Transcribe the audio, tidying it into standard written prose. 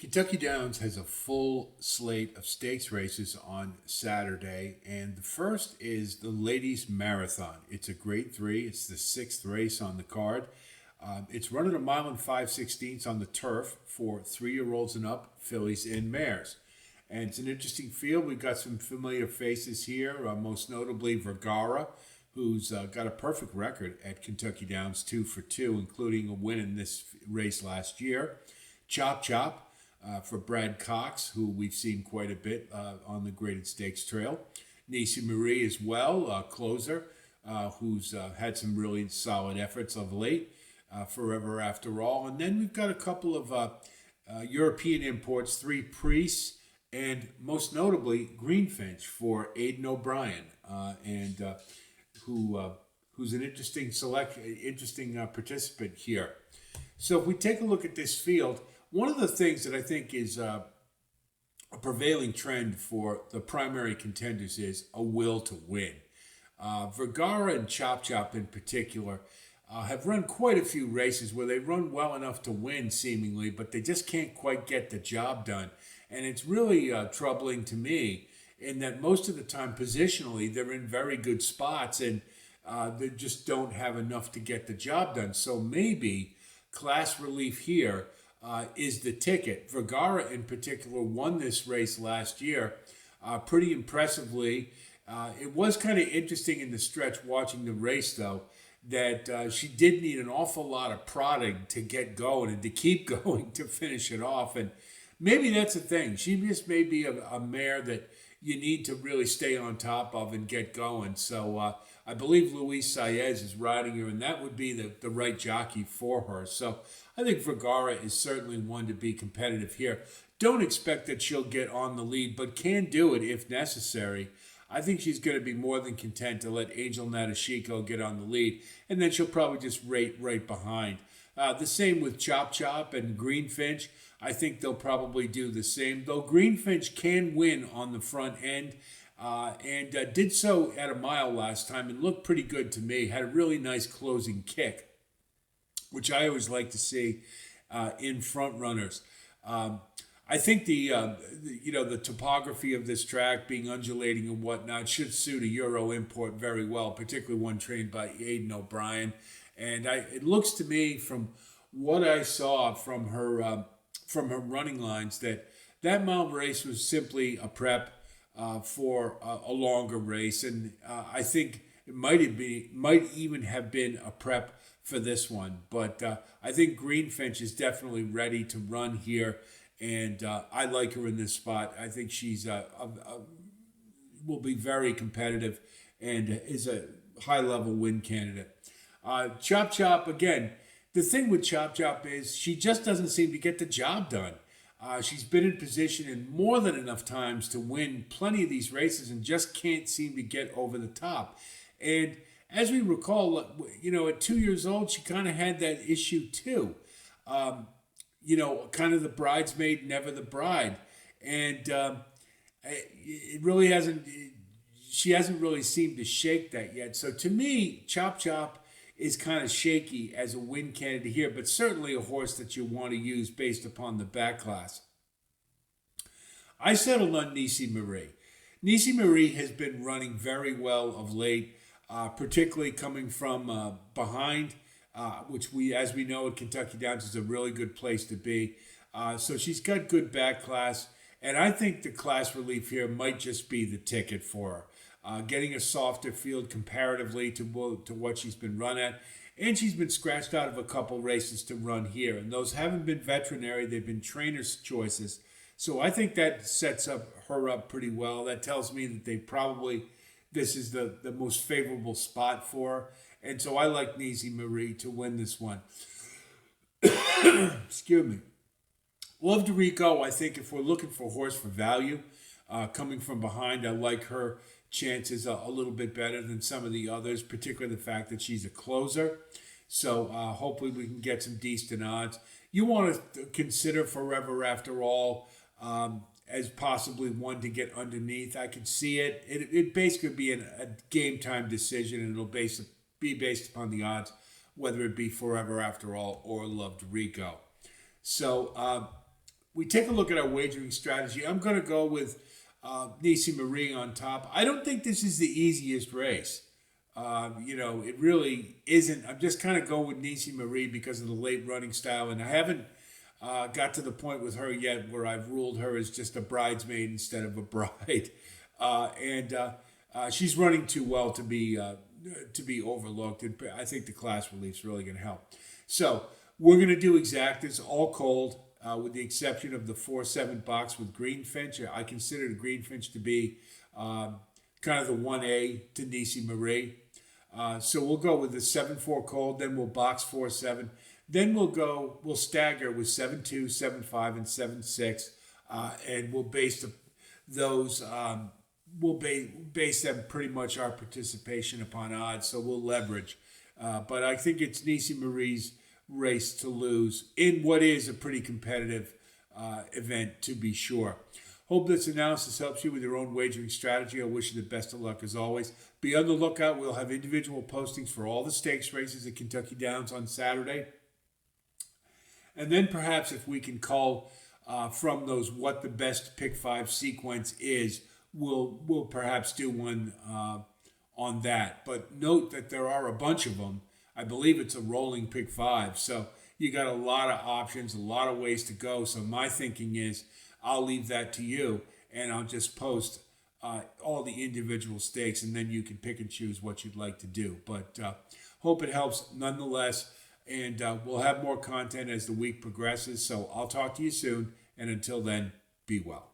Kentucky Downs has a full slate of stakes races on Saturday, and the first is the Ladies Marathon. It's a grade three, it's the sixth race on the card. It's running a mile and 5/16 on the turf for 3-year-olds and up, fillies and mares. And it's an interesting field. We've got some familiar faces here, most notably Vergara, who's got a perfect record at Kentucky Downs, 2 for 2, including a win in this race last year. Chop Chop for Brad Cox, who we've seen quite a bit on the graded stakes trail. Nisi Marie as well, closer, who's had some really solid efforts of late. Forever After All. And then we've got a couple of European imports, 3 priests, and most notably Greenfinch for Aidan O'Brien, and who's an interesting participant here. So if we take a look at this field, one of the things that I think is a prevailing trend for the primary contenders is a will to win. Vergara and Chop Chop in particular have run quite a few races where they run well enough to win seemingly, but they just can't quite get the job done. And it's really troubling to me in that most of the time positionally they're in very good spots and they just don't have enough to get the job done. So maybe class relief here is the ticket. Vergara in particular won this race last year pretty impressively. It was kind of interesting in the stretch watching the race though, that she did need an awful lot of prodding to get going and to keep going to finish it off. And maybe that's the thing. She just may be a mare that you need to really stay on top of and get going. So I believe Luis Saez is riding her, and that would be the right jockey for her. So I think Vergara is certainly one to be competitive here. Don't expect that she'll get on the lead, but can do it if necessary. I think she's going to be more than content to let Angel Natashiko get on the lead, and then she'll probably just rate right behind. The same with Chop Chop and Greenfinch. I think they'll probably do the same, though Greenfinch can win on the front end, and did so at a mile last time and looked pretty good to me. Had a really nice closing kick, which I always like to see in front runners. I think the topography of this track being undulating and whatnot should suit a Euro import very well, particularly one trained by Aidan O'Brien. And it looks to me from what I saw from her running lines that mile race was simply a prep for a longer race, and I think it might even have been a prep for this one. But I think Greenfinch is definitely ready to run here. And I like her in this spot. I think she's will be very competitive and is a high-level win candidate. Chop Chop, again, the thing with Chop Chop is she just doesn't seem to get the job done. She's been in position in more than enough times to win plenty of these races and just can't seem to get over the top. And as we recall, at 2 years old, she kind of had that issue too. Kind of the bridesmaid, never the bride. And it really hasn't, she hasn't really seemed to shake that yet. So to me, Chop Chop is kind of shaky as a win candidate here, but certainly a horse that you want to use based upon the back class. I settled on Nisi Marie. Nisi Marie has been running very well of late, particularly coming from behind. Which as we know at Kentucky Downs is a really good place to be. So she's got good back class, and I think the class relief here might just be the ticket for her. Getting a softer field comparatively to what she's been run at, and she's been scratched out of a couple races to run here, and those haven't been veterinary, they've been trainers' choices. So I think that sets her up pretty well. That tells me that this is the most favorable spot for her. And so I like Nisi Marie to win this one. Excuse me. Love Dorico, I think if we're looking for a horse for value, coming from behind, I like her chances a little bit better than some of the others, particularly the fact that she's a closer. So hopefully we can get some decent odds. You want to consider Forever After All as possibly one to get underneath. I could see it. It basically be a game time decision, and it'll be based upon the odds, whether it be Forever After All or Loved Rico. So we take a look at our wagering strategy. I'm going to go with Nisi Marie on top. I don't think this is the easiest race. It really isn't. I'm just kind of going with Nisi Marie because of the late running style, and I haven't got to the point with her yet where I've ruled her as just a bridesmaid instead of a bride, and she's running too well to be overlooked. And I think the class relief is really going to help. So we're going to do exactas, all cold, with the exception of the 4-7 box with Greenfinch. I consider the Greenfinch to be kind of the 1A to Nisi Marie. So we'll go with the 7-4 cold, then we'll box 4-7. Then we'll stagger with 7-2, 7-5, and 7-6, and we'll base those. We'll base them pretty much our participation upon odds. So we'll leverage, but I think it's Nisi Marie's race to lose in what is a pretty competitive event, to be sure. Hope this analysis helps you with your own wagering strategy. I wish you the best of luck as always. Be on the lookout. We'll have individual postings for all the stakes races at Kentucky Downs on Saturday. And then perhaps if we can call from those what the best pick 5 sequence is, we'll perhaps do one on that. But note that there are a bunch of them. I believe it's a rolling pick 5. So you got a lot of options, a lot of ways to go. So my thinking is I'll leave that to you, and I'll just post all the individual stakes, and then you can pick and choose what you'd like to do. But hope it helps nonetheless, and we'll have more content as the week progresses. So I'll talk to you soon, and until then, be well.